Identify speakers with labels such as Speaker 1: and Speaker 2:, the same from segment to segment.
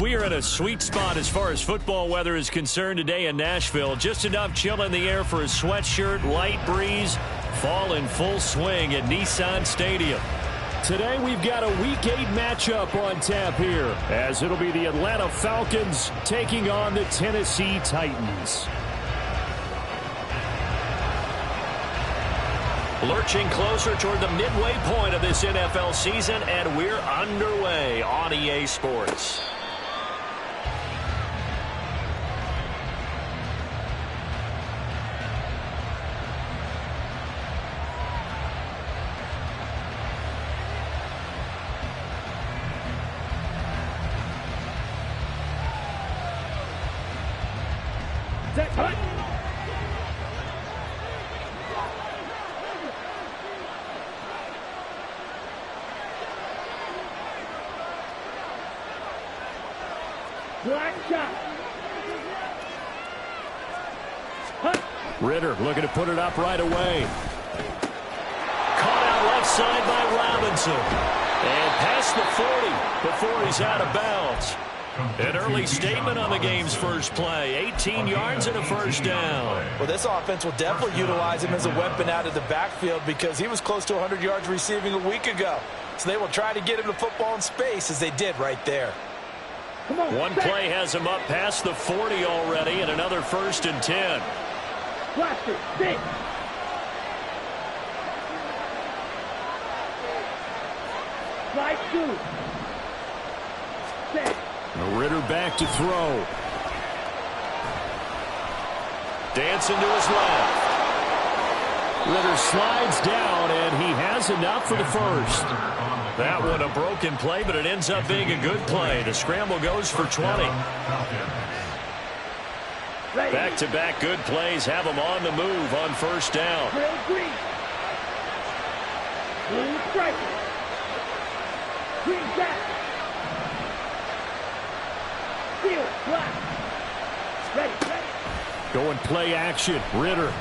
Speaker 1: We are in a sweet spot as far as football weather is concerned today in Nashville. Just enough chill in the air for a sweatshirt, light breeze, fall in full swing at Nissan Stadium. Today we've got a Week 8 matchup on tap here, as it'll be the Atlanta Falcons taking on the Tennessee Titans. Lurching closer toward the midway point of this NFL season, and we're underway on EA Sports. Ritter looking to put it up right away. Caught out left side by Robinson. And past the 40 before he's out of bounds. An early statement on the game's first play. 18 yards and a first down.
Speaker 2: Well, this offense will definitely utilize him as a weapon out of the backfield because he was close to 100 yards receiving a week ago. So they will try to get him the football in space as they did right there.
Speaker 1: One play has him up past the 40 already, and another 1st and 10.
Speaker 3: Blaster, six. Slide 2. Six.
Speaker 1: Ritter back to throw. Dancing to his left. Ritter slides down, and he has enough for the first. That one a broken play, but it ends up being a good play. The scramble goes for 20. Back-to-back good plays have him on the move on first down.
Speaker 3: Green. Green strike. Green back. Field, black. Ready.
Speaker 1: Going play action. Ritter.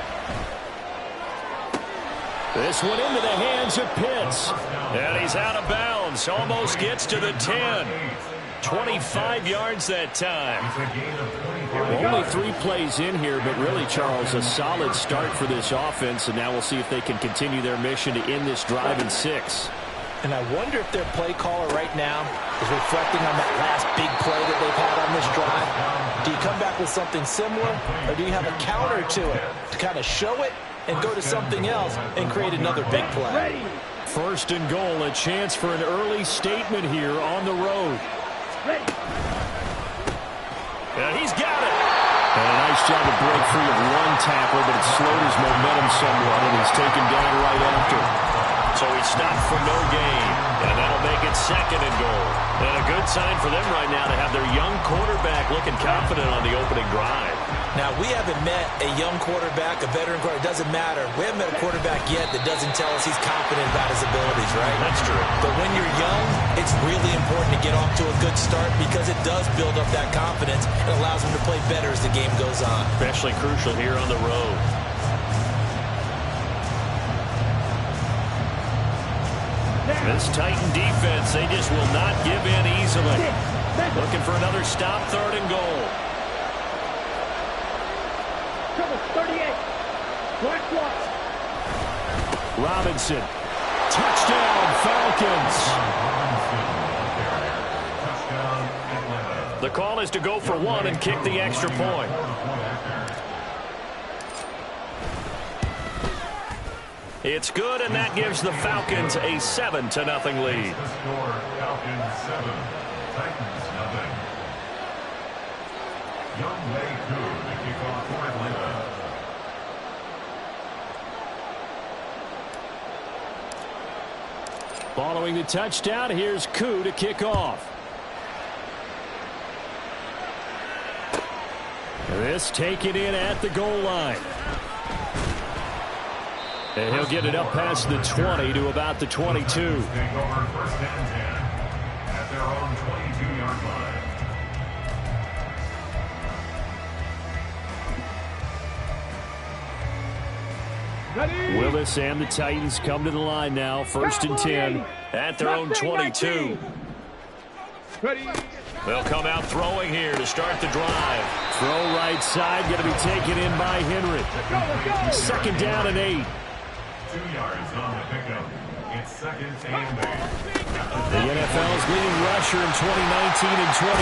Speaker 1: This one into the hands of Pitts. And he's out of bounds. Almost gets to the 10. 25 yards that time. Only 3 plays in here, but really, Charles, a solid start for this offense. And now we'll see if they can continue their mission to end this drive in 6.
Speaker 2: And I wonder if their play caller right now is reflecting on that last big play that they've had on this drive. Do you come back with something similar, or do you have a counter to it to kind of show it and go to something else and create another big play?
Speaker 1: First and goal, a chance for an early statement here on the road. And he's got it. And a nice job to break free of one tackle, but it slowed his momentum somewhat, and he's taken down right after. So he stopped for no gain, and that'll make it 2nd and goal. And a good sign for them right now to have their young quarterback looking confident on the opening drive.
Speaker 2: Now, we haven't met a young quarterback, a veteran quarterback. It doesn't matter. We haven't met a quarterback yet that doesn't tell us he's confident about his abilities, right?
Speaker 1: That's true.
Speaker 2: But when you're young, it's really important to get off to a good start because it does build up that confidence and allows him to play better as the game goes on.
Speaker 1: Especially crucial here on the road. This Titan defense, they just will not give in easily. Looking for another stop, 3rd and goal.
Speaker 3: Trouble 38. Black one.
Speaker 1: Robinson. Touchdown, Falcons. The call is to go for 1 and kick the extra point. It's good, and that gives the Falcons a 7-0 lead.
Speaker 4: Falcons 7, Titans 0. Young Way Koo to kick off for Atlanta.
Speaker 1: Following the touchdown, here's Koo to kick off. This taken in at the goal line. And he'll get it up past the 20 to about the 22.
Speaker 4: Take over 1st and 10 at their own 22-yard line.
Speaker 3: Ready.
Speaker 1: Willis and the Titans come to the line now. 1st and 10 at their own 22.
Speaker 3: Ready.
Speaker 1: They'll come out throwing here to start the drive. Throw right side, going to be taken in by Henry.
Speaker 3: Let's go.
Speaker 1: Second down and 8.
Speaker 4: 2 yards on the pickup. It's second and 8.
Speaker 1: The NFL's leading rusher in 2019 and 2020,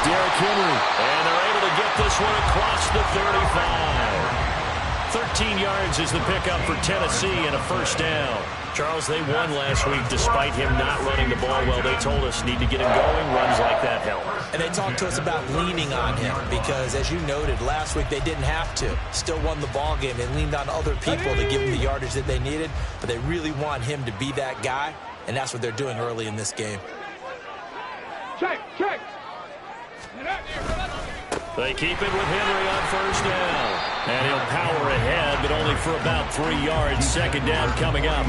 Speaker 1: Derrick Henry. And they're able to get this one across the 35. 13 yards is the pickup for Tennessee and a first down. Charles, they won last week despite him not running the ball well. They told us need to get him going. Runs like that help.
Speaker 2: And they talked to us about leaning on him because, as you noted, last week they didn't have to. Still won the ball game. They leaned on other people to give them the yardage that they needed, but they really want him to be that guy, and that's what they're doing early in this game.
Speaker 3: Check.
Speaker 1: They keep it with Henry on first down. And he'll power ahead, but only for about 3 yards. Second down coming up.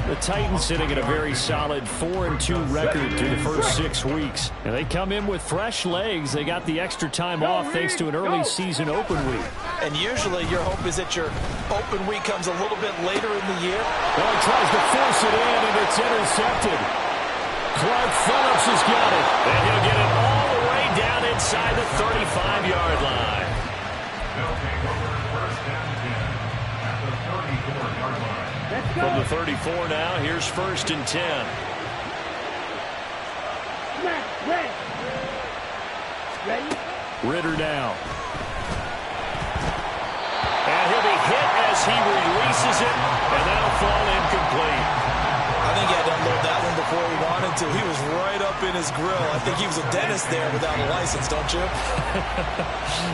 Speaker 1: The Titans sitting at a very solid 4-2 record through the first 6 weeks. And they come in with fresh legs. They got the extra time off thanks to an early season open week.
Speaker 2: And usually your hope is that your open week comes a little bit later in the year.
Speaker 1: Well, he tries to force it in, and it's intercepted. Clark Phillips has got it. And he'll get it all the way down inside the 35-yard line.
Speaker 4: They'll take over first and 10 at the 34-yard line.
Speaker 3: Let's go.
Speaker 1: From the 34 now, here's first and 10.
Speaker 3: Snap. Red. Ready.
Speaker 1: Ritter now. And he'll be hit as he releases it, and that'll fall incomplete.
Speaker 2: I think he had to unload that one before he wanted to. He was right up in his grill. I think he was a dentist there without a license, don't you?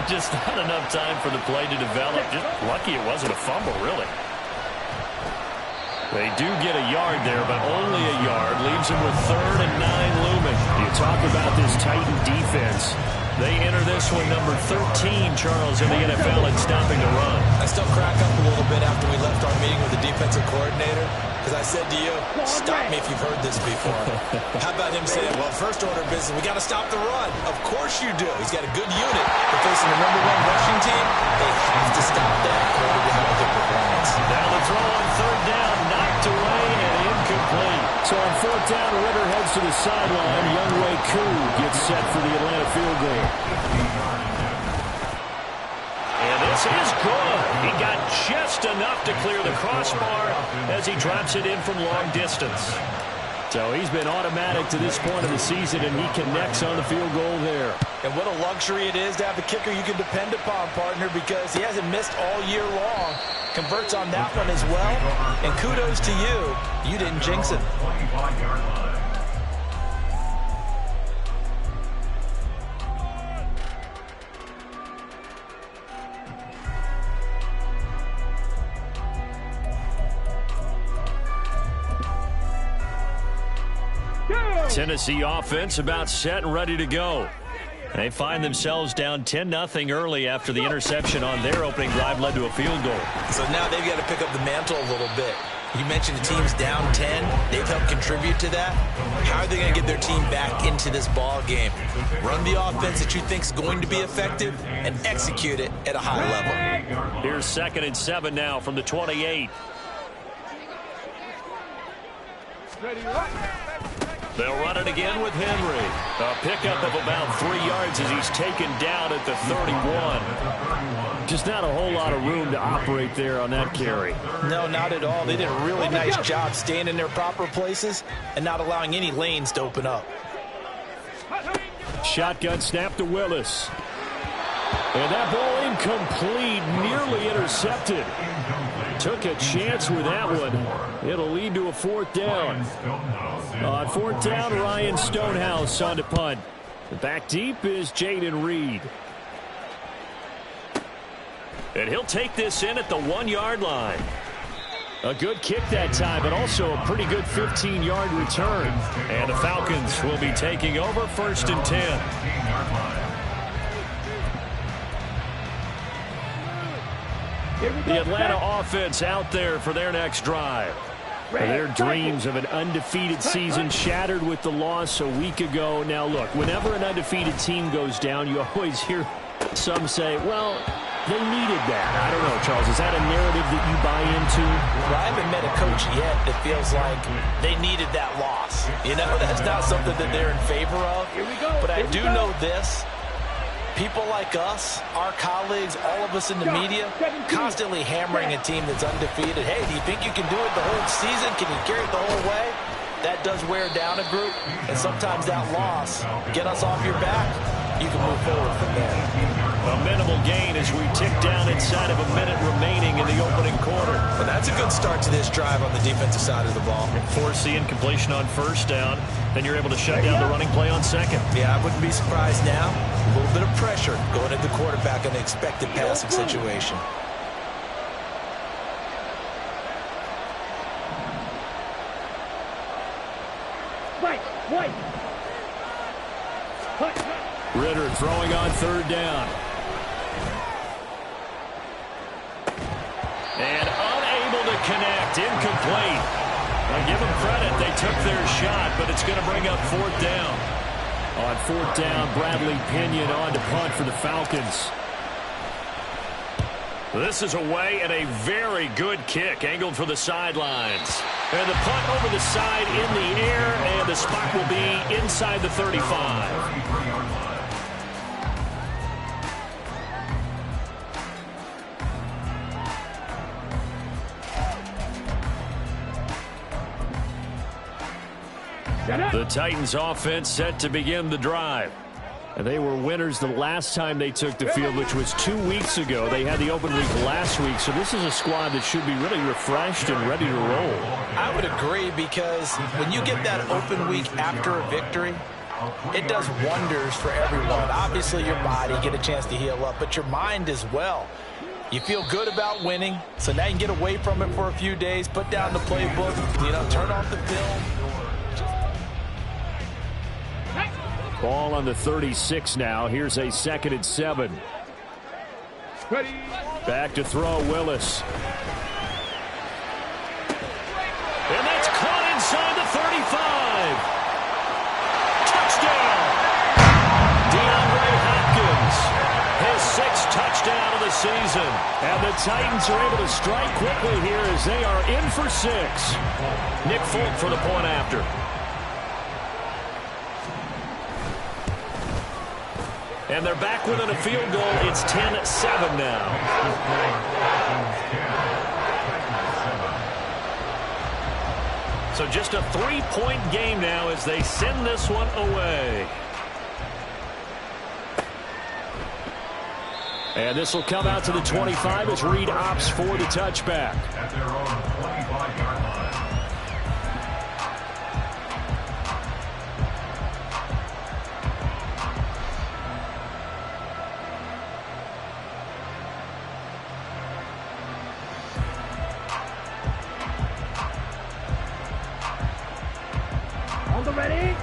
Speaker 1: Just not enough time for the play to develop. Just lucky it wasn't a fumble, really. They do get a yard there, but only a yard. Leaves them with 3rd and 9 looming. You talk about this Titan defense. They enter this one number 13, Charles, in the NFL in stopping the run.
Speaker 2: I still crack up a little bit after we left our meeting with the defensive coordinator, because I said to you, stop me if you've heard this before. How about him saying, well, first order of business, we got to stop the run. Of course you do. He's got a good unit. They're facing the #1 rushing team. They have to stop that in order to have a good performance.
Speaker 1: Now the throw on 3rd down, knocked away and incomplete. So on 4th down, Ritter heads to the sideline. Younghoe Koo gets set for the Atlanta field goal. And this is good. He got just enough to clear the crossbar as he drops it in from long distance. So he's been automatic to this point of the season, and he connects on the field goal there.
Speaker 2: And what a luxury it is to have a kicker you can depend upon, partner, because he hasn't missed all year long. Converts on that one as well. And kudos to you. You didn't jinx it.
Speaker 4: 25-yard line.
Speaker 1: Tennessee offense about set and ready to go. They find themselves down 10-0 early after the interception on their opening drive led to a field goal.
Speaker 2: So now they've got to pick up the mantle a little bit. You mentioned the team's down 10. They've helped contribute to that. How are they going to get their team back into this ball game? Run the offense that you think is going to be effective and execute it at a high level.
Speaker 1: Here's 2nd and 7 now from the 28. They'll run it again with Henry. A pickup of about 3 yards as he's taken down at the 31. Just not a whole lot of room to operate there on that carry.
Speaker 2: No, not at all. They did a really nice job staying in their proper places and not allowing any lanes to open up.
Speaker 1: Shotgun snap to Willis. And that ball incomplete, nearly intercepted. Took a chance with that one. It'll lead to a 4th down. On 4th down, Ryan Stonehouse on to punt. Back deep is Jaden Reed. And he'll take this in at the 1-yard line. A good kick that time, but also a pretty good 15-yard return. And the Falcons will be taking over 1st and 10. The Atlanta offense out there for their next drive. Their dreams of an undefeated season shattered with the loss a week ago. Now, look, whenever an undefeated team goes down, you always hear some say, well, they needed that. I don't know, Charles. Is that a narrative that you buy into?
Speaker 2: Well, I haven't met a coach yet that feels like they needed that loss. You know, that's not something that they're in favor of. But I do know this. People like us, our colleagues, all of us in the media, constantly hammering a team that's undefeated. Hey, do you think you can do it the whole season? Can you carry it the whole way? That does wear down a group, and sometimes that loss, get us off your back, you can move forward from there.
Speaker 1: A minimal gain as we tick down inside of a minute remaining in the opening quarter.
Speaker 2: Well, that's a good start to this drive on the defensive side of the ball.
Speaker 1: Force the incompletion on first down, then you're able to shut down the running play on second.
Speaker 2: Yeah, I wouldn't be surprised now. A little bit of pressure going at the quarterback in an expected passing situation.
Speaker 3: Right.
Speaker 1: Ritter throwing on third down. And unable to connect. Incomplete. I give them credit. They took their shot, but it's going to bring up fourth down. On fourth down, Bradley Pinion on to punt for the Falcons. This is away and a very good kick, angled for the sidelines. And the punt over the side in the air, and the spot will be inside the 35. The Titans offense set to begin the drive. And they were winners the last time they took the field, which was 2 weeks ago. They had the open week last week, so this is a squad that should be really refreshed and ready to roll.
Speaker 2: I would agree, because when you get that open week after a victory, it does wonders for everyone. Obviously, your body, get a chance to heal up, but your mind as well. You feel good about winning, so now you can get away from it for a few days, put down the playbook, turn off the film.
Speaker 1: Ball on the 36 now. Here's a 2nd and 7.
Speaker 3: Ready.
Speaker 1: Back to throw, Willis. And that's caught inside the 35. Touchdown! DeAndre Hopkins, his 6th touchdown of the season. And the Titans are able to strike quickly here as they are in for 6. Nick Folk for the point after. And they're back within a field goal. It's 10-7 now. So just a 3-point game now as they send this one away. And this will come out to the 25 as Reed opts for the touchback.
Speaker 4: At their own 25-yard line.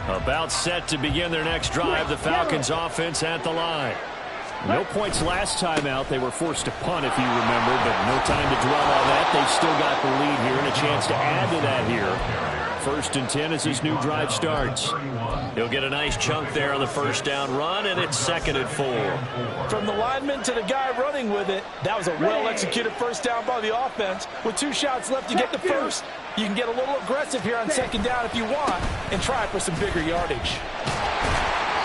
Speaker 1: About set to begin their next drive. The Falcons offense at the line. No points last time out. They were forced to punt, if you remember, but no time to dwell on that. They've still got the lead here and a chance to add to that here. 1st and 10 as this new drive starts. He'll get a nice chunk there on the first down run, and it's 2nd and 4.
Speaker 2: From the lineman to the guy running with it, that was a well-executed first down by the offense. With 2 shots left to get the first, you can get a little aggressive here on 2nd down if you want and try for some bigger yardage.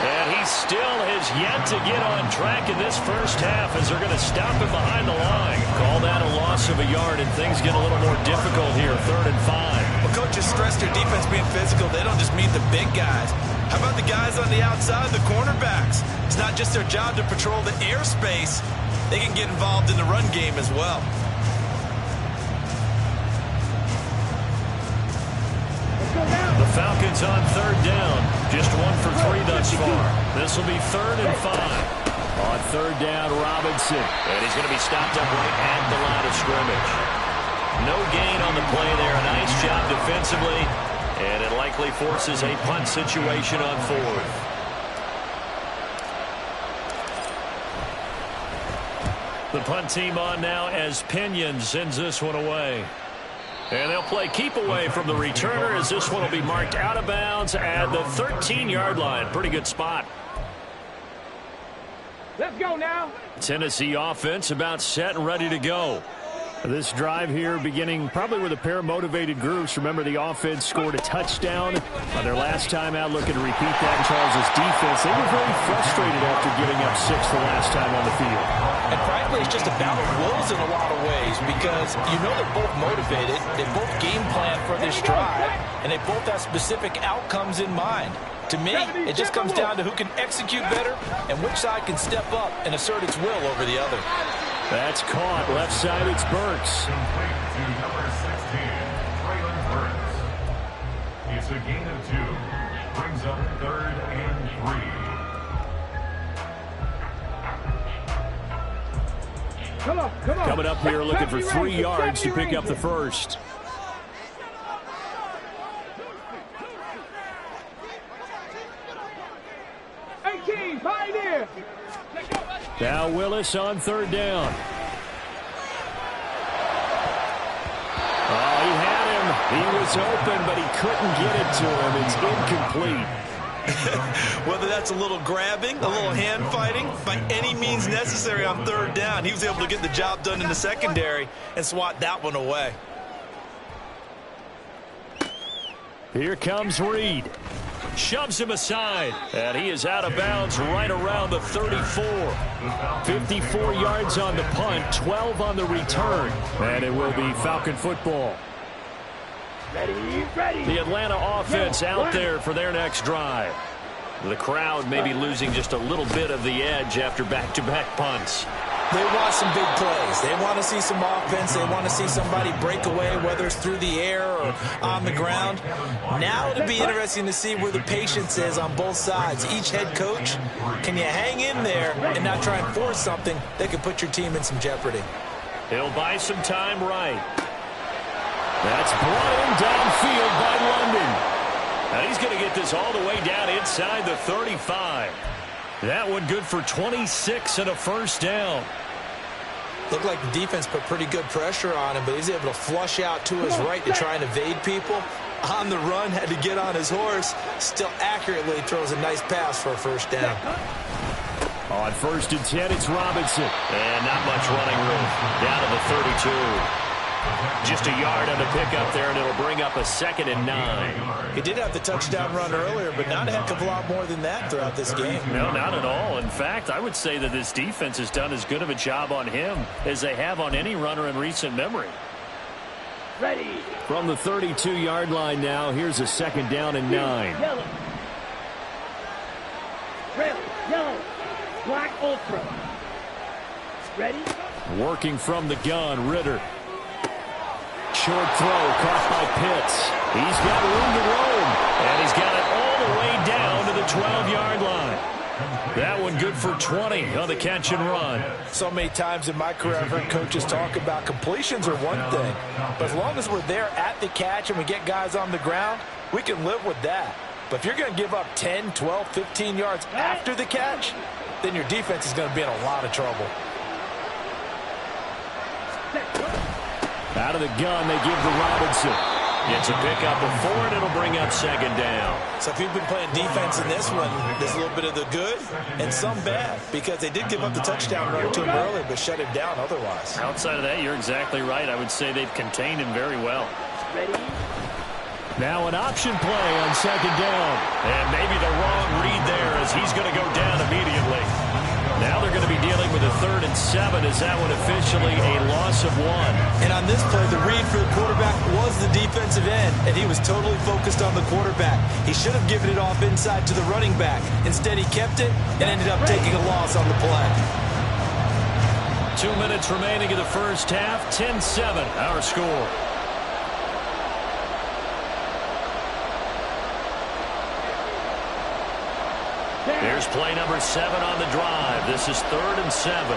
Speaker 1: And he still has yet to get on track in this first half as they're going to stop him behind the line. Call that a loss of a yard, and things get a little more difficult here, 3rd and 5.
Speaker 2: Well, coaches stress their defense being physical. They don't just mean the big guys. How about the guys on the outside, the cornerbacks? It's not just their job to patrol the airspace. They can get involved in the run game as well.
Speaker 1: The Falcons on 3rd down. Just 1 for 3 thus far. This will be 3rd and 5. On 3rd down, Robinson. And he's going to be stopped up right at the line of scrimmage. No gain on the play there. A nice job defensively. And it likely forces a punt situation on 4th. The punt team on now as Pinion sends this one away. And they'll play keep away from the returner as this one will be marked out of bounds at the 13-yard line. Pretty good spot.
Speaker 3: Let's go now.
Speaker 1: Tennessee offense about set and ready to go. This drive here beginning probably with a pair of motivated groups. Remember, the offense scored a touchdown on their last time out, looking to repeat that in Charles' defense. They were very frustrated after giving up 6 the last time on the field.
Speaker 2: And frankly, it's just a battle of wills in a lot of ways because you know they're both motivated, they both game plan for this drive, and they both have specific outcomes in mind. To me, it just comes down to who can execute better and which side can step up and assert its will over the other.
Speaker 1: That's caught. Left side, it's Burks.
Speaker 4: Complete to number 16, Traylon Burks. It's a gain of 2. Brings up 3rd and 3.
Speaker 3: Come on, come on.
Speaker 1: Coming up here looking for 3 yards to pick up the first.
Speaker 3: Pioneer.
Speaker 1: Now Willis on 3rd down. Oh, he had him. He was open, but he couldn't get it to him. It's incomplete.
Speaker 5: Whether that's a little grabbing, a little hand fighting, by any means necessary on 3rd down, he was able to get the job done in the secondary and swat that one away.
Speaker 1: Here comes Reed. Shoves him aside, and he is out of bounds right around the 34. 54 yards on the punt, 12 on the return, and it will be Falcon football.
Speaker 3: Ready.
Speaker 1: The Atlanta offense out there for their next drive. The crowd may be losing just a little bit of the edge after back-to-back punts.
Speaker 2: They want some big plays. They want to see some offense. They want to see somebody break away, whether it's through the air or on the ground. Now it'll be interesting to see where the patience is on both sides. Each head coach, can you hang in there and not try and force something that could put your team in some jeopardy?
Speaker 1: He'll buy some time right. That's brought in downfield by London. Now he's going to get this all the way down inside the 35. That one good for 26 and a first down.
Speaker 2: Looked like the defense put pretty good pressure on him, but he's able to flush out to his right to try and evade people. On the run, had to get on his horse. Still accurately throws a nice pass for a first down.
Speaker 1: On 1st and 10, it's Robinson. And not much running room. Down to the 32. Just a yard on the pickup there, and it'll bring up a 2nd and 9.
Speaker 2: He did have the touchdown run earlier, but not a heck of a lot more than that throughout this game.
Speaker 1: No, not at all. In fact, I would say that this defense has done as good of a job on him as they have on any runner in recent memory.
Speaker 3: Ready.
Speaker 1: From the 32-yard line now, here's a 2nd down and 9.
Speaker 3: Yellow. Red, yellow, black, ultra. Ready.
Speaker 1: Working from the gun, Ritter. Short throw caught by Pitts. He's got room to roam, and he's got it all the way down to the 12-yard line. That one good for 20 on the catch and run.
Speaker 2: So many times in my career I've heard coaches talk about completions are one thing, but as long as we're there at the catch and we get guys on the ground, we can live with that. But if you're going to give up 10, 12, 15 yards after the catch, then your defense is going to be in a lot of trouble.
Speaker 1: Out of the gun, they give to Robinson. It's a pickup of 4, and it'll bring up 2nd down.
Speaker 2: So if you've been playing defense in this one, there's a little bit of the good and some bad, because they did give up the touchdown run to him earlier, but shut him down otherwise.
Speaker 1: Outside of that, you're exactly right. I would say they've contained him very well.
Speaker 3: Ready.
Speaker 1: Now an option play on 2nd down. And maybe the wrong read there as he's going to go down immediately. Now they're going to be dealing with a 3rd and 7 as that one officially a loss of 1.
Speaker 2: And on this play, the read for the quarterback was the defensive end, and he was totally focused on the quarterback. He should have given it off inside to the running back. Instead, he kept it and ended up taking a loss on the play.
Speaker 1: 2 minutes remaining in the first half, 10-7, our score. Here's play number 7 on the drive. This is 3rd and 7.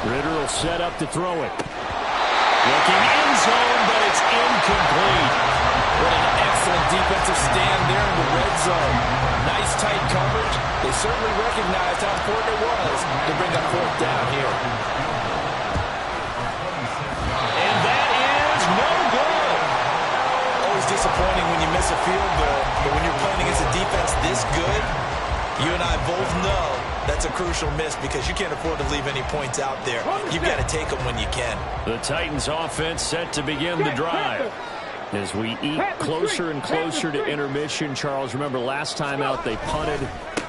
Speaker 1: Ritter will set up to throw it. Looking in zone, but it's incomplete.
Speaker 2: What an excellent defensive stand there in the red zone. Nice tight coverage. They certainly recognized how important it was to bring up 4th down here. And that is no good. Always
Speaker 5: disappointing when you miss a field goal, but when you're playing against a defense this good, you and I both know that's a crucial miss because you can't afford to leave any points out there. You've got to take them when you can.
Speaker 1: The Titans offense set to begin the drive. As we eat closer and closer to intermission, Charles, remember last time out they punted.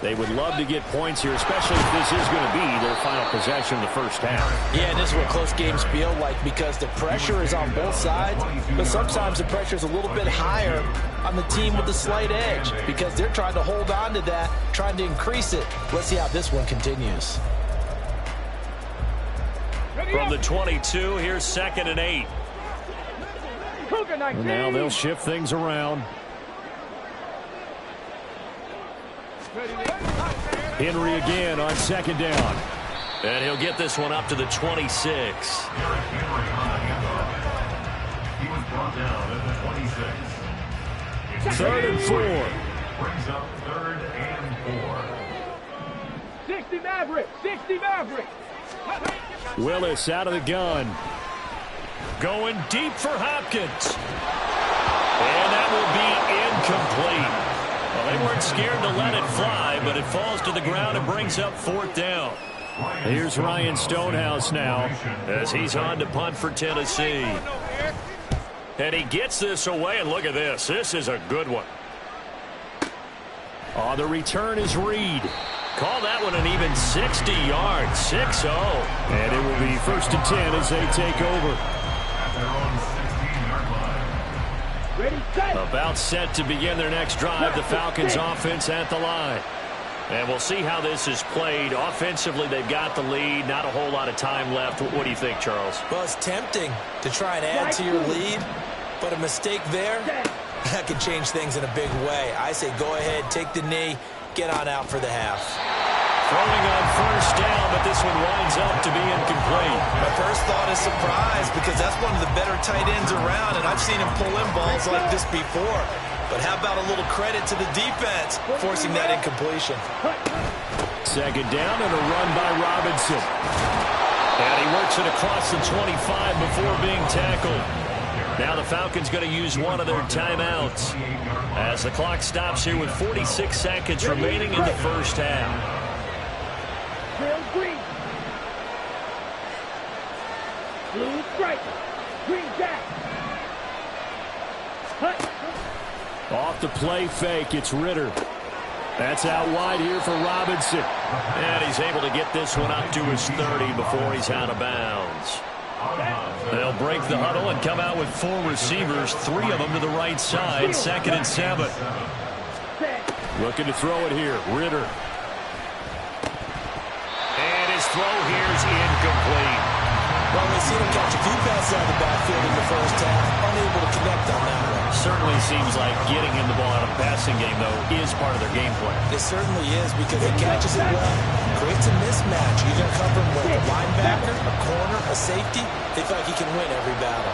Speaker 1: They would love to get points here, especially if this is going to be their final possession of the first half.
Speaker 2: Yeah, and this is what close games feel like because the pressure is on both sides, but sometimes the pressure is a little bit higher on the team with the slight edge because they're trying to hold on to that, trying to increase it. Let's see how this one continues.
Speaker 1: From the 22, here's 2nd and 8. And now they'll shift things around. Henry again on 2nd down. And he'll get this one up to the 26.
Speaker 4: He was brought down at the 26.
Speaker 1: 3rd and 4.
Speaker 4: Brings up 3rd and 4.
Speaker 3: 60 Maverick. 60 Maverick.
Speaker 1: Willis out of the gun. Going deep for Hopkins. And that will be incomplete. Well, they weren't scared to let it fly, but it falls to the ground and brings up 4th down. Here's Ryan Stonehouse now as he's on to punt for Tennessee. And he gets this away, and look at this. This is a good one. Oh, the return is Reed. Call that one an even 60 yards, 6-0. And it will be 1st and 10 as they take over.
Speaker 3: Ready, set.
Speaker 1: About set to begin their next drive, the Falcons offense at the line. And we'll see how this is played. Offensively, they've got the lead. Not a whole lot of time left. What do you think, Charles?
Speaker 5: Well, it's tempting to try and add to your lead, but a mistake there, that could change things in a big way. I say go ahead, take the knee, get on out for the half.
Speaker 1: Throwing on 1st down, but this one winds up to be incomplete.
Speaker 5: My first thought is surprise because that's one of the better tight ends around, and I've seen him pull in balls like this before. But how about a little credit to the defense forcing that incompletion?
Speaker 1: 2nd down and a run by Robinson. And he works it across the 25 before being tackled. Now the Falcons going to use one of their timeouts as the clock stops here with 46 seconds remaining in the first half.
Speaker 3: Real green. Blue stripe. Green jack. Hut.
Speaker 1: Off the play fake, it's Ritter. That's out wide here for Robinson. And he's able to get this one up to his 30 before he's out of bounds. They'll break the huddle and come out with 4 receivers, 3 of them to the right side, 2nd and 7. Looking to throw it here, Ritter. And his throw here is incomplete.
Speaker 5: Well, we've seen him catch a few passes out of the backfield in the first half, unable to connect on that one.
Speaker 1: Certainly seems like getting him the ball out of the passing game, though, is part of their game plan.
Speaker 5: It certainly is because he catches it well, creates a mismatch. You can cover him with a linebacker, a corner, a safety. They feel like he can win every battle.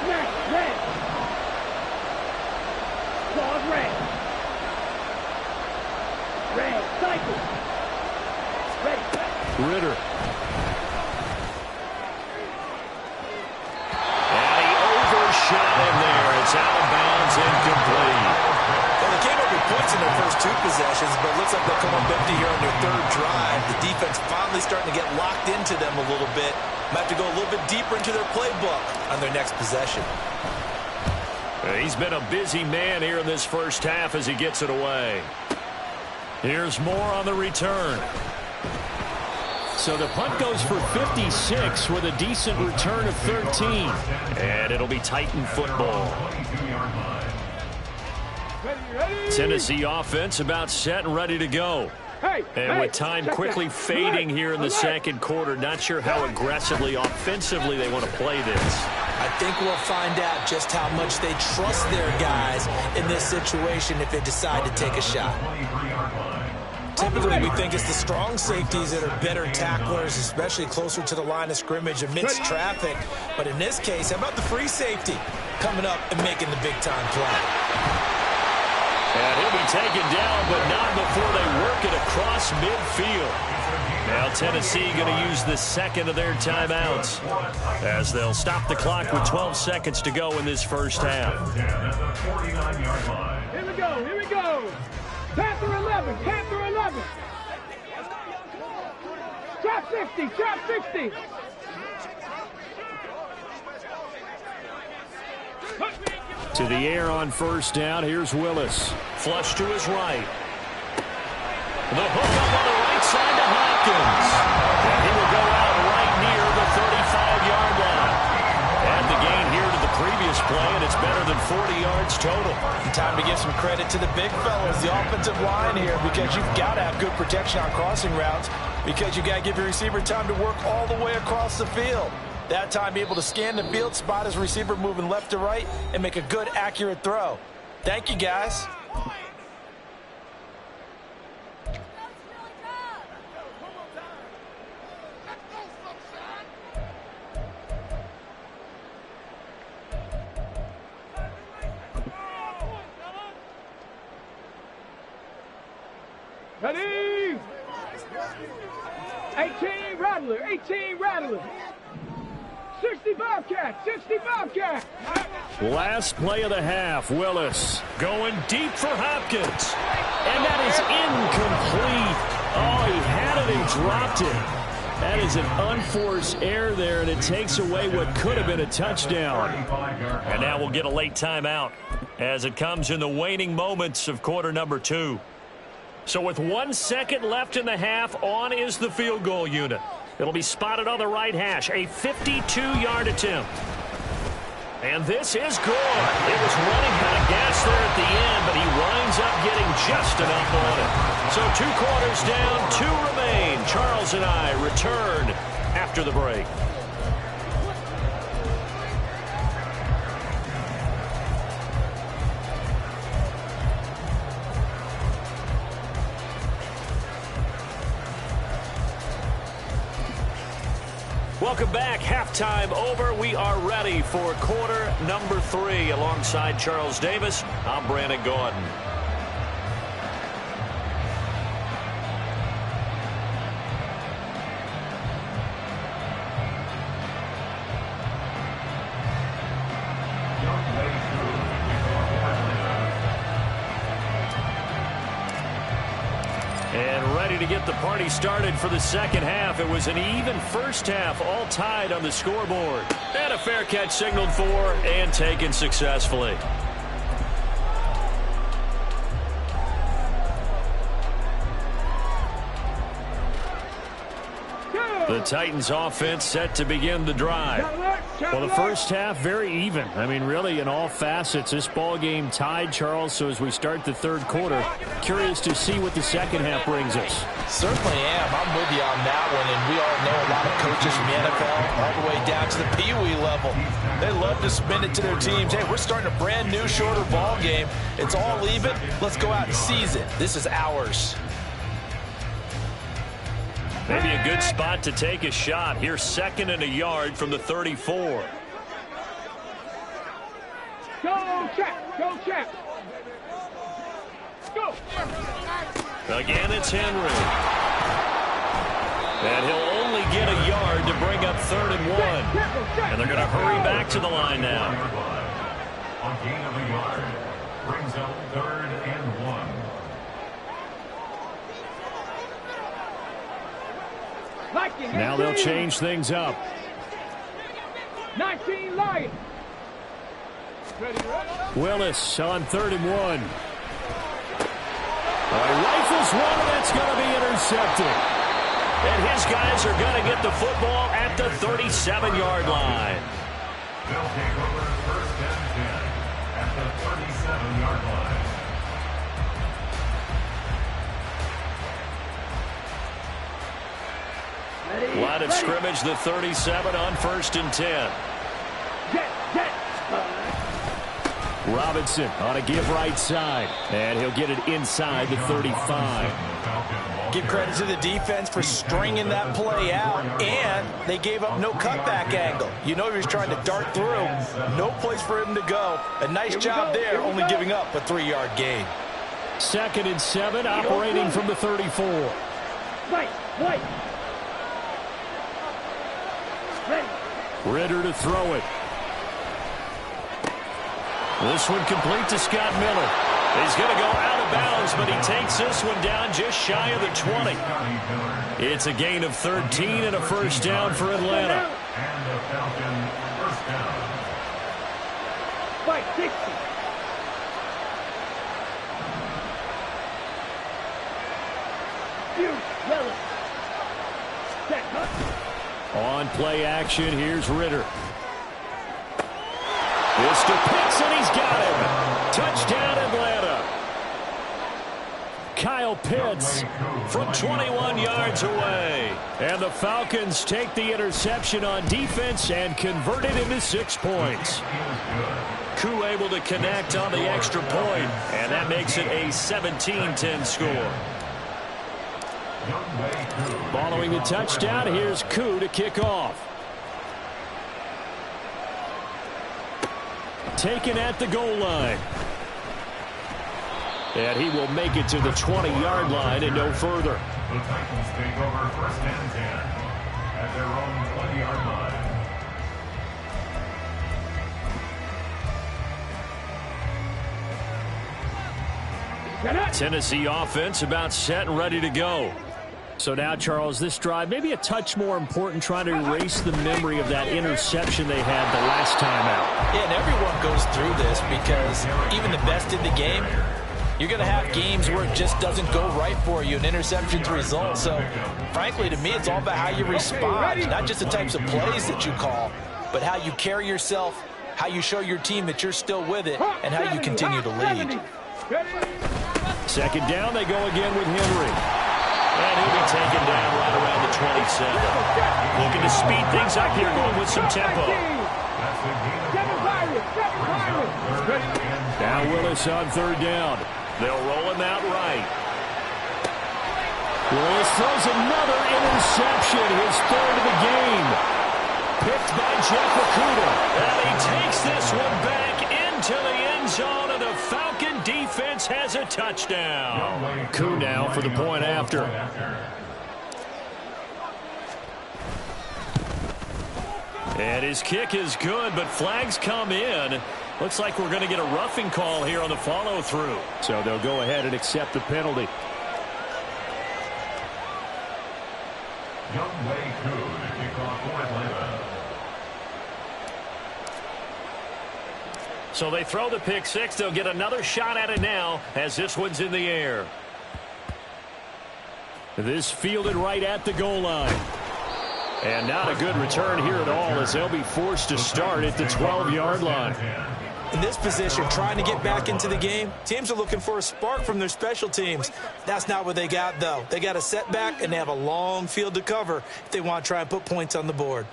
Speaker 3: Snap. Red. Claws red. Red. Cycle. Ready.
Speaker 1: Ritter. And he overshot him there. It's out of bounds, incomplete.
Speaker 5: Well, they came up with points in their first 2 possessions, but it looks like they'll come up empty here on their 3rd drive. The defense finally starting to get locked into them a little bit. Might have to go a little bit deeper into their playbook on their next possession.
Speaker 1: He's been a busy man here in this first half as he gets it away. Here's more on the return. So the punt goes for 56 with a decent return of 13. And it'll be Titan football. Tennessee offense about set and ready to go. And with time quickly fading here in the 2nd quarter, not sure how aggressively, offensively they want to play this.
Speaker 5: I think we'll find out just how much they trust their guys in this situation if they decide to take a shot. Typically, we think it's the strong safeties that are better tacklers, especially closer to the line of scrimmage amidst traffic. But in this case, how about the free safety coming up and making the big-time play?
Speaker 1: And he'll be taken down, but not before they work it across midfield. Now Tennessee going to use the second of their timeouts as they'll stop the clock with 12 seconds to go in this first half.
Speaker 3: Here we go, here we go. Panther 11, Panther 11. Trap 60, trap 60.
Speaker 1: To the air on first down. Here's Willis. Flush to his right. The hook up on the right side to Hopkins. And he will go out right near the 35-yard line. And the gain here to the previous play, and it's better than 40 yards total.
Speaker 2: Time to give some credit to the big fellas, the offensive line here, because you've got to have good protection on crossing routes, because you've got to give your receiver time to work all the way across the field. That time, be able to scan the field, spot his receiver moving left to right, and make a good, accurate throw. Thank you, guys.
Speaker 3: Ready? 18 Rattler, 18 Rattler. 60 Bobcat, 60 Bobcat.
Speaker 1: Last play of the half. Willis going deep for Hopkins. And that is incomplete. Oh, he had it and dropped it. That is an unforced error there, and it takes away what could have been a touchdown. And now we'll get a late timeout as it comes in the waning moments of quarter number 2. So with 1 second left in the half, on is the field goal unit. It'll be spotted on the right hash, a 52-yard attempt. And this is good. It was running out of gas there at the end, but he winds up getting just enough on it. So 2 quarters down, 2 remain. Charles and I return after the break. Welcome back. Halftime over. We are ready for quarter number 3. Alongside Charles Davis, I'm Brandon Gordon. And ready to get the party started for the second half. It was an even first half, all tied on the scoreboard. And a fair catch signaled for and taken successfully. The Titans offense set to begin the drive. Well, the first half, very even. I mean, really, in all facets, this ball game tied, Charles. So as we start the third quarter, curious to see what the second half brings us.
Speaker 2: Certainly am. I'm with you on that one. And we all know a lot of coaches from the NFL all the way down to the Pee-wee level. They love to spin it to their teams. Hey, we're starting a brand new, shorter ball game. It's all even. Let's go out and seize it. This is ours.
Speaker 1: Maybe a good spot to take a shot. Here's 2nd and a yard from the 34.
Speaker 3: Go check, go check. Go.
Speaker 1: Again, it's Henry. And he'll only get a yard to bring up 3rd and 1. And they're going to hurry back to the line now.
Speaker 4: A gain of a yard brings up 3rd and 1.
Speaker 1: Now they'll change things up.
Speaker 3: 19 Lions.
Speaker 1: Willis on 3rd and 1. Rifles one, and that's going to be intercepted. And his guys are going to get the football at the 37-yard line.
Speaker 4: They'll take over 1st and 10 at the 37-yard line.
Speaker 1: Line of scrimmage, the 37 on 1st and 10. Robinson on a give right side. And he'll get it inside the 35.
Speaker 2: Give credit to the defense for stringing that play out, and they gave up no cutback angle. You know he was trying to dart through. No place for him to go. A nice job there, only giving up a 3-yard gain.
Speaker 1: 2nd and 7, operating from the 34.
Speaker 3: Right.
Speaker 1: Ritter to throw it. This one complete to Scott Miller. He's going to go out of bounds, but he takes this one down just shy of the 20. It's a gain of 13 and a first down for Atlanta.
Speaker 4: And the Falcons first down.
Speaker 3: Fight 60.
Speaker 1: On play action, here's Ritter. It's to Pitts, and he's got him. Touchdown, Atlanta. Kyle Pitts from 21 yards away. And the Falcons take the interception on defense and convert it into 6 points. Koo able to connect on the extra point, and that makes it a 17-10 score. Following the touchdown, here's Koo to kick off. Taken at the goal line. And he will make it to the 20-yard line and no further.
Speaker 4: The Titans take over first and 10 at their own 20-yard line.
Speaker 1: Tennessee offense about set and ready to go. So now, Charles, this drive maybe a touch more important, trying to erase the memory of that interception they had the last time out.
Speaker 2: Yeah, and everyone goes through this because even the best in the game, you're going to have games where it just doesn't go right for you, and interceptions result. So, frankly, to me, it's all about how you respond, not just the types of plays that you call, but how you carry yourself, how you show your team that you're still with it, and how you continue to lead.
Speaker 1: Second down, they go again with Henry. And he'll be taken down right around the 27. Looking to speed things up here, going with some tempo. Now Willis on third down. They'll roll him out right. Willis throws another interception, his third of the game. Picked by Jeff Okudah. And he takes this one back into the end zone, and the Falcon defense has a touchdown. Koo now for the point after. And his kick is good, but flags come in. Looks like we're going to get a roughing call here on the follow-through. So they'll go ahead and accept the penalty.
Speaker 4: Younghoe Koo to kick off for Atlanta.
Speaker 1: So they throw the pick six. They'll get another shot at it now as this one's in the air. This fielded right at the goal line. And not a good return here at all as they'll be forced to start at the 12-yard line.
Speaker 2: In this position, trying to get back into the game, teams are looking for a spark from their special teams. That's not what they got, though. They got a setback, and they have a long field to cover if they want to try and put points on the board.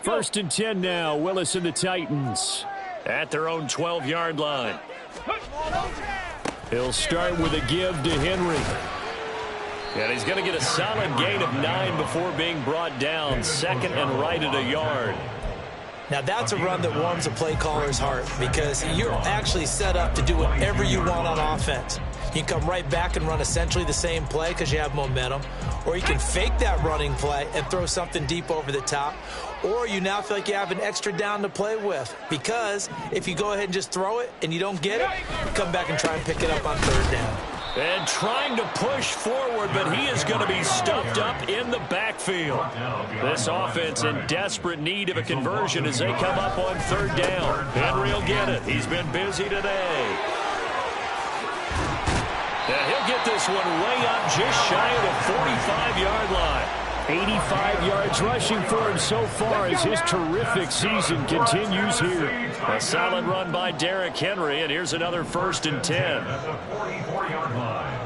Speaker 1: First and 10 now, Willis and the Titans at their own 12-yard line. He'll start with a give to Henry. And he's going to get a solid gain of 9 before being brought down, second and right at a yard.
Speaker 2: Now, that's a run that warms a play caller's heart because you're actually set up to do whatever you want on offense. You can come right back and run essentially the same play because you have momentum, or you can fake that running play and throw something deep over the top, or you now feel like you have an extra down to play with because if you go ahead and just throw it and you don't get it, you come back and try and pick it up on third down.
Speaker 1: And trying to push forward, but he is going to be stuffed up in the backfield. This offense in desperate need of a conversion as they come up on third down. Henry will get it. He's been busy today. And he'll get this one way up just shy of the 45-yard line. 85 yards rushing for him so far as his terrific season continues here. A solid run by Derrick Henry, and here's another first and 10.
Speaker 4: At the 44-yard line.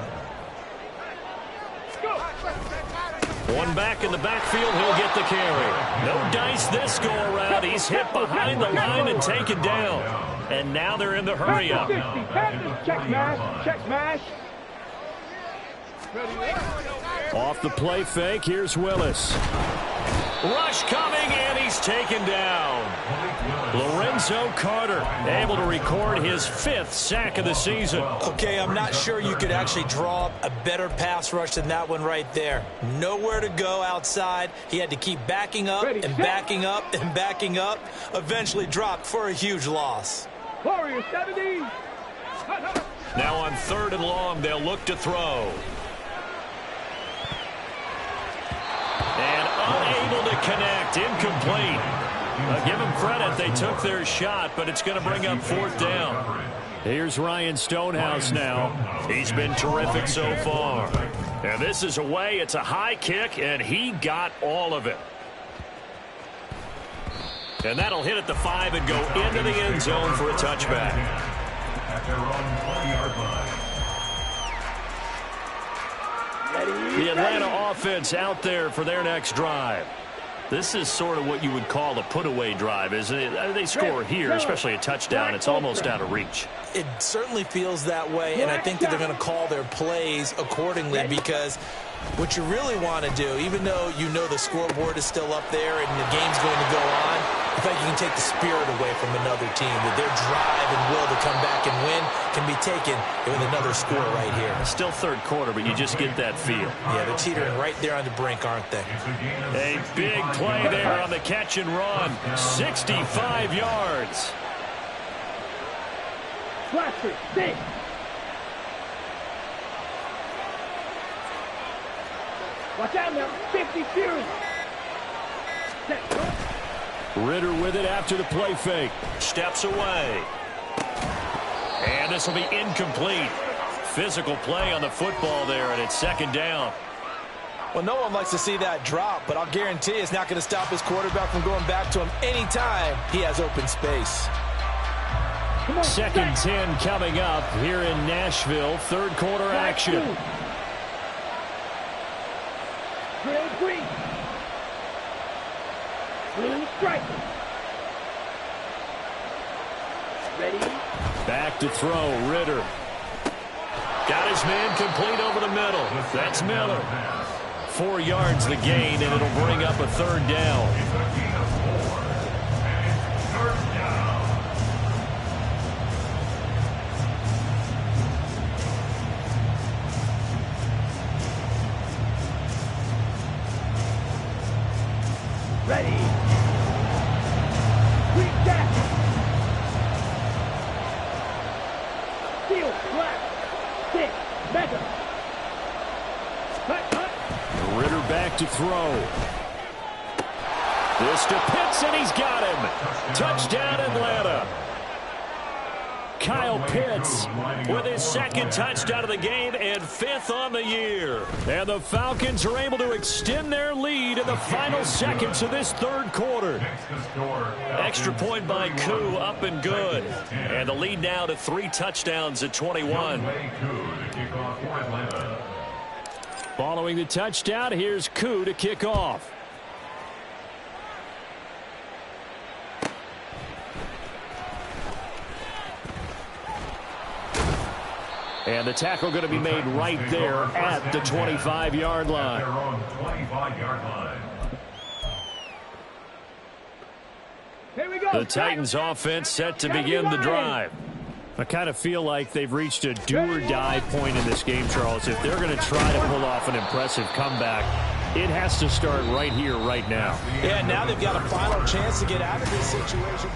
Speaker 1: One back in the backfield, he'll get the carry. No dice this go around. He's hit behind the line and taken down. And now they're in the hurry up.
Speaker 3: Check smash, check smash.
Speaker 1: Off the play fake, here's Willis. Rush coming, and he's taken down. Lorenzo Carter able to record his 5th sack of the season.
Speaker 5: Okay, I'm not sure you could actually draw up a better pass rush than that one right there. Nowhere to go outside. He had to keep backing up and backing up and backing up. Eventually dropped for a huge loss.
Speaker 3: Warriors 70.
Speaker 1: Now on 3rd and long, they'll look to throw. And unable to connect, incomplete. Give them credit, they took their shot, but it's going to bring up 4th down. Here's Ryan Stonehouse now. He's been terrific so far. And this is away, it's a high kick, and he got all of it. And that'll hit at the 5 and go into the end zone for a touchback.
Speaker 4: At their own 20-yard line.
Speaker 1: The Atlanta offense out there for their next drive. This is sort of what you would call a put-away drive, isn't it? They score here, especially a touchdown. It's almost out of reach.
Speaker 5: It certainly feels that way, and I think that they're going to call their plays accordingly because what you really want to do, even though you know the scoreboard is still up there and the game's going to go on, I think you can take the spirit away from another team. That their drive and will to come back and win can be taken with another score right here.
Speaker 1: Still 3rd quarter, but you just get that feel.
Speaker 5: Yeah, they're teetering right there on the brink, aren't they?
Speaker 1: A big play there on the catch and run. 65 yards.
Speaker 3: Flasher, 6. Watch out now. 50 Fury.
Speaker 1: Ritter with it after the play fake. Steps away. And this will be incomplete. Physical play on the football there, and it's 2nd down.
Speaker 2: Well, no one likes to see that drop, but I'll guarantee it's not going to stop his quarterback from going back to him anytime he has open space.
Speaker 1: 2nd 10 coming up here in Nashville. 3rd quarter action.
Speaker 3: Drill green. Green striker. Ready.
Speaker 1: Back to throw, Ritter. Got his man complete over the middle. That's Miller. 4 yards the gain, and it'll bring up a 3rd down.
Speaker 3: Ready. Quick dash. Steel flat. 6. Mega. Cut.
Speaker 1: Ritter back to throw. This to Pitts, and he's got him. Touchdown, Atlanta. Kyle Pitts with his 2nd touchdown of the game and 5th on the year. And the Falcons are able to extend their lead in the final seconds of this 3rd quarter. Extra point by Koo, up and good. And the lead now to 3 touchdowns at 21. Following the touchdown, here's Koo to kick off. And the tackle going to be made right there at the 25-yard line.
Speaker 4: Their own 25-yard line.
Speaker 3: Here we go.
Speaker 1: The Titans offense set to begin the drive. I kind of feel like they've reached a do-or-die point in this game, Charles. If they're going to try to pull off an impressive comeback, it has to start right here, right now.
Speaker 2: Yeah, now they've got a final chance to get out of this situation.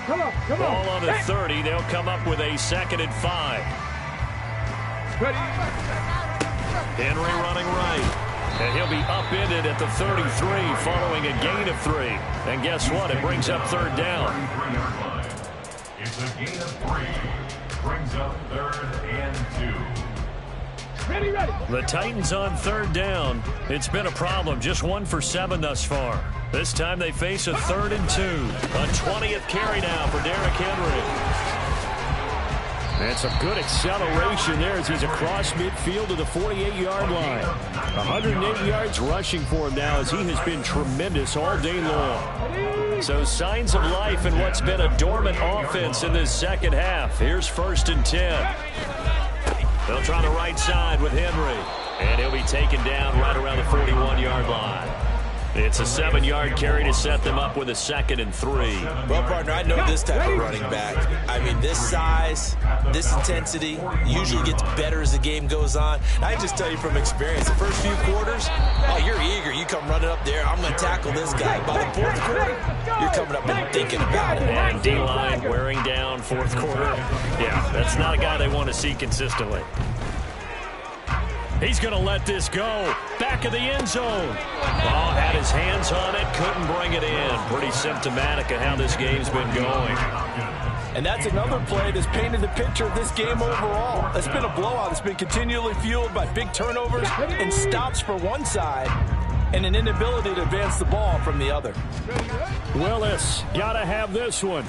Speaker 3: Come on.
Speaker 1: Ball on the 30. They'll come up with a 2nd and 5.
Speaker 3: Ready.
Speaker 1: Henry running right. And he'll be upended at the 33 following a gain of 3. And guess what? It brings up 3rd down.
Speaker 4: It's a gain of 3. Brings up 3rd and 2.
Speaker 3: Ready.
Speaker 1: The Titans on 3rd down. It's been a problem. Just 1 for 7 thus far. This time they face a 3rd and 2. A 20th carry now for Derrick Henry. And some good acceleration there as he's across midfield to the 48-yard line. 108 yards rushing for him now as he has been tremendous all day long. So signs of life in what's been a dormant offense in this second half. Here's 1st and 10. They'll try the right side with Henry. And he'll be taken down right around the 41-yard line. It's a 7-yard carry to set them up with a 2nd and 3.
Speaker 5: Well, partner, I know this type of running back. I mean, this size, this intensity usually gets better as the game goes on. I just tell you from experience, the first few quarters, oh, you're eager. You come running up there, I'm going to tackle this guy. By the 4th quarter, you're coming up and thinking about it.
Speaker 1: And D-line wearing down 4th quarter. Yeah, that's not a guy they want to see consistently. He's going to let this go. Back of the end zone. Ball had his hands on it, couldn't bring it in. Pretty symptomatic of how this game's been going.
Speaker 2: And that's another play that's painted the picture of this game overall. It's been a blowout. It's been continually fueled by big turnovers and stops for one side and an inability to advance the ball from the other.
Speaker 1: Willis, got to have this one.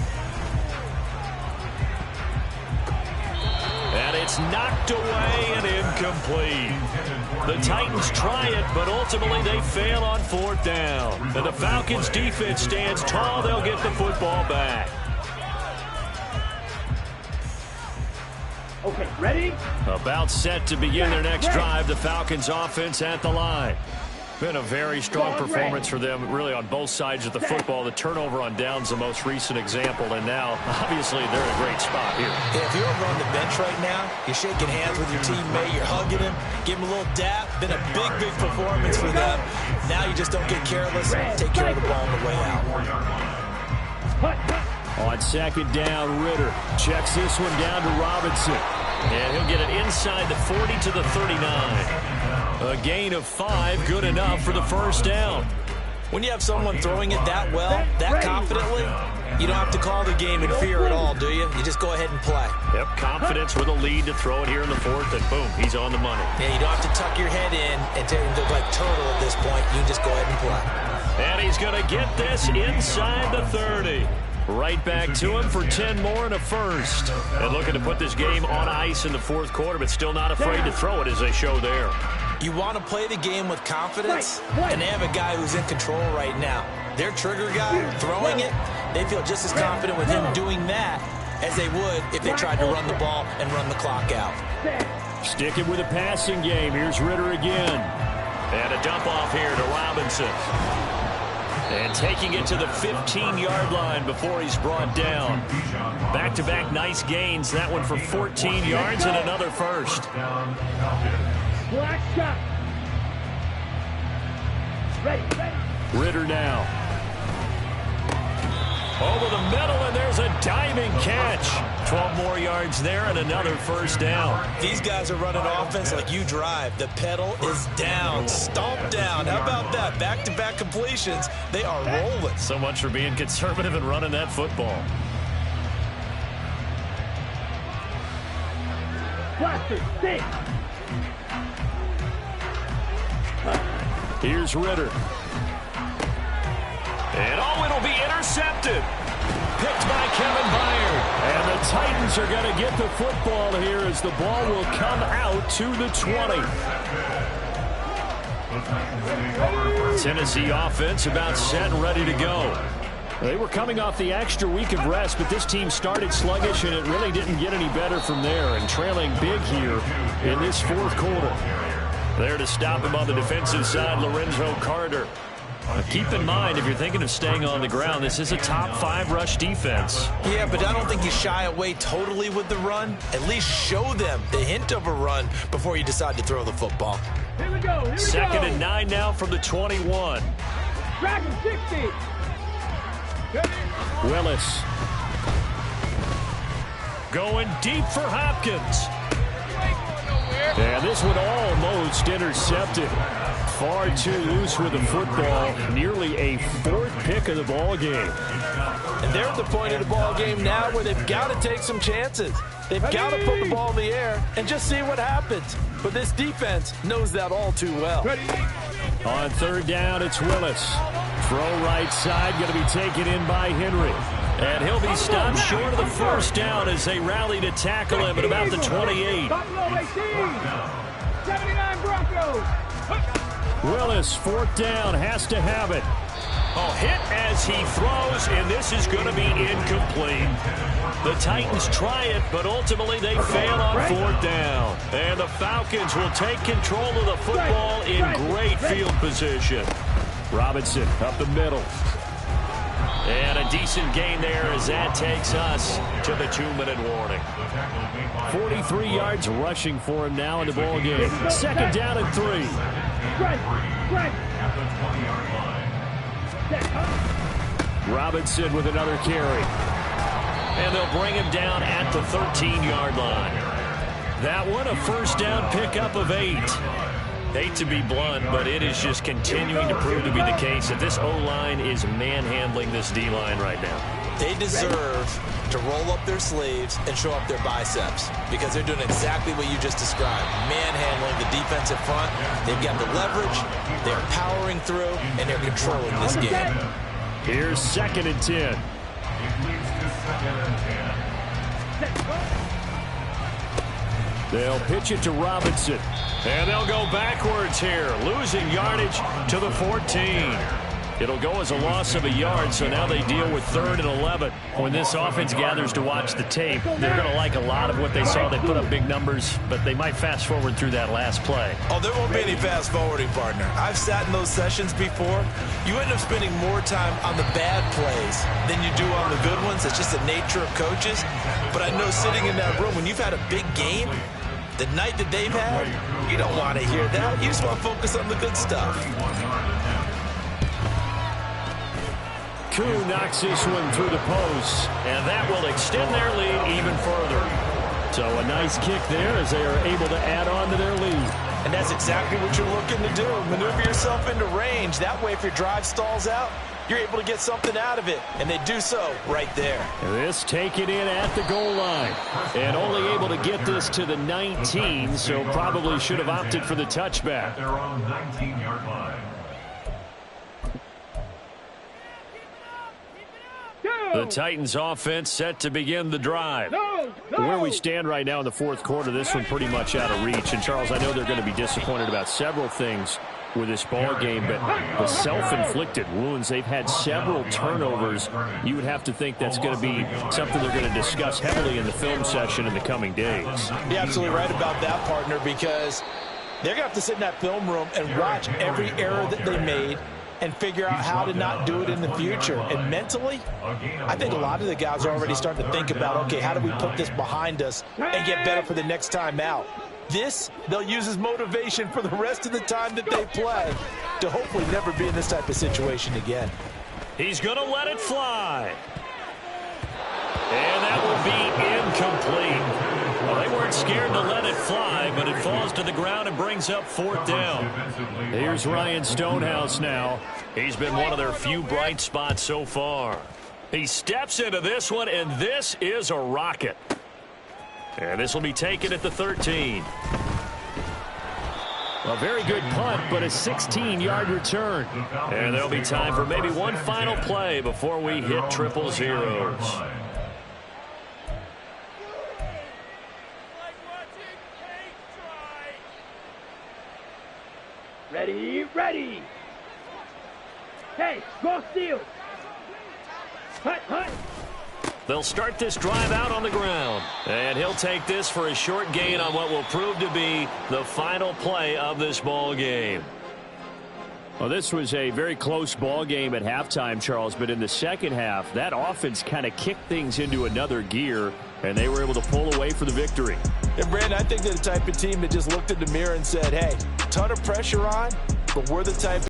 Speaker 1: And it's knocked away and incomplete. The Titans try it, but ultimately they fail on 4th down. And the Falcons defense stands tall. They'll get the football back.
Speaker 3: Okay, ready?
Speaker 1: About set to begin their next drive. The Falcons offense at the line. Been a very strong performance for them, really, on both sides of the football. The turnover on downs, the most recent example, and now, obviously, they're in a great spot here.
Speaker 5: Yeah, if you're over on the bench right now, you're shaking hands with your teammate, you're hugging him, give him a little dap. Been a big, big performance for them. Now you just don't get careless. Take care of the ball on the way out.
Speaker 1: On 2nd down, Ritter checks this one down to Robinson. And he'll get it inside the 40 to the 39. A gain of 5, good enough for the 1st down.
Speaker 5: When you have someone throwing it that well, that confidently, you don't have to call the game in fear at all, do you? You just go ahead and play.
Speaker 1: Yep, confidence with a lead to throw it here in the 4th, and boom, he's on the money.
Speaker 5: Yeah, you don't have to tuck your head in and look like turtle at this point. You just go ahead and play.
Speaker 1: And he's going to get this inside the 30. Right back to him for 10 more and a 1st. And looking to put this game on ice in the 4th quarter, but still not afraid to throw it as they show there.
Speaker 5: You want to play the game with confidence, and they have a guy who's in control right now. Their trigger guy, throwing it, they feel just as confident with him doing that as they would if they tried to run the ball and run the clock out.
Speaker 1: Sticking with a passing game. Here's Ritter again. And a dump off here to Robinson. And taking it to the 15-yard line before he's brought down. Back-to-back nice gains. That one for 14 yards and another 1st.
Speaker 3: Black shot. Ready.
Speaker 1: Ritter now. Over the middle, and there's a diving catch. 12 more yards there and another 1st down.
Speaker 5: These guys are running offense like you drive. The pedal is down, stomp down. How about that? Back-to-back completions. They are rolling.
Speaker 1: So much for being conservative and running that football.
Speaker 3: Blaster, stick.
Speaker 1: Here's Ritter. And it'll be intercepted. Picked by Kevin Byard. And the Titans are going to get the football here as the ball will come out to the 20. Tennessee offense about set and ready to go. They were coming off the extra week of rest, but this team started sluggish, and it really didn't get any better from there. And trailing big here in this 4th quarter. There to stop him on the defensive side, Lorenzo Carter. Keep in mind, if you're thinking of staying on the ground, this is a top 5 rush defense.
Speaker 5: Yeah, but I don't think you shy away totally with the run. At least show them the hint of a run before you decide to throw the football.
Speaker 3: Here we go.
Speaker 1: 2nd and 9 now from the 21.
Speaker 3: Dragon 60.
Speaker 1: Willis. Going deep for Hopkins. And this one almost intercepted. Far too loose with the football. Nearly a 4th pick of the ball game.
Speaker 2: And they're at the point of the ball game now where they've got to take some chances. They've got to put the ball in the air and just see what happens. But this defense knows that all too well.
Speaker 1: On 3rd down, it's Willis. Throw right side, going to be taken in by Henry. And he'll be stopped short of the first down as they rally to tackle him at about the 28.
Speaker 3: Buffalo 18. 79 Broncos.
Speaker 1: Willis, fourth down, has to have it. Oh, hit as he throws, and this is going to be incomplete. The Titans try it, but ultimately they fail on fourth down. And the Falcons will take control of the football in great field position. Robinson up the middle. And a decent gain there as that takes us to the 2-minute warning. 43 yards rushing for him now in the ball game. Second down and 3. Robinson with another carry. And they'll bring him down at the 13-yard line. That one, a first down pickup of 8. Hate to be blunt, but it is just continuing to prove to be the case that this O-line is manhandling this D-line right now.
Speaker 5: They deserve to roll up their sleeves and show up their biceps because they're doing exactly what you just described. Manhandling the defensive front. They've got the leverage, they're powering through, and they're controlling this game.
Speaker 1: Here's 2nd and 10. They'll pitch it to Robinson. And they'll go backwards here, losing yardage to the 14. It'll go as a loss of a yard, so now they deal with 3rd and 11. When this offense gathers to watch the tape, they're going to like a lot of what they saw. They put up big numbers, but they might fast forward through that last play.
Speaker 5: Oh, there won't be any fast forwarding, partner. I've sat in those sessions before. You end up spending more time on the bad plays than you do on the good ones. It's just the nature of coaches. But I know sitting in that room, when you've had a big game, the night that they've had, you don't want to hear that. You just want to focus on the good stuff.
Speaker 1: Koo knocks this one through the post, and that will extend their lead even further. So a nice kick there as they are able to add on to their lead.
Speaker 5: And that's exactly what you're looking to do. Maneuver yourself into range. That way, if your drive stalls out, you're able to get something out of it. And they do so right there.
Speaker 1: This taken in at the goal line. And only able to get this to the 19, so probably should have opted for the touchback.
Speaker 4: They're on 19-yard line.
Speaker 1: The Titans offense set to begin the drive. Where we stand right now in the fourth quarter, this one pretty much out of reach. And, Charles, I know they're going to be disappointed about several things with this ball game, but the self-inflicted wounds, they've had several turnovers. You would have to think that's going to be something they're going to discuss heavily in the film session in the coming days.
Speaker 2: You're absolutely right about that, partner, because they're going to have to sit in that film room and watch every error that they made and figure out how to not do it in the future. And mentally, I think a lot of the guys are already starting to think about, okay, how do we put this behind us and get better for the next time out? This, they'll use as motivation for the rest of the time that they play to hopefully never be in this type of situation again.
Speaker 1: He's going to let it fly. And that will be incomplete. Well, they weren't scared to let it fly, but it falls to the ground and brings up 4th down. Here's Ryan Stonehouse now. He's been one of their few bright spots so far. He steps into this one, and this is a rocket. And this will be taken at the 13. A very good punt, but a 16-yard return. And there'll be time for maybe one final play before we hit triple zeros.
Speaker 3: Ready, ready. Hey, go steal. Hut, hut.
Speaker 1: They'll start this drive out on the ground. And he'll take this for a short gain on what will prove to be the final play of this ball game. Well, this was a very close ball game at halftime, Charles, but in the second half, that offense kind of kicked things into another gear, and they were able to pull away for the victory.
Speaker 2: And, Brandon, I think they're the type of team that just looked in the mirror and said, hey, ton of pressure on, but we're the type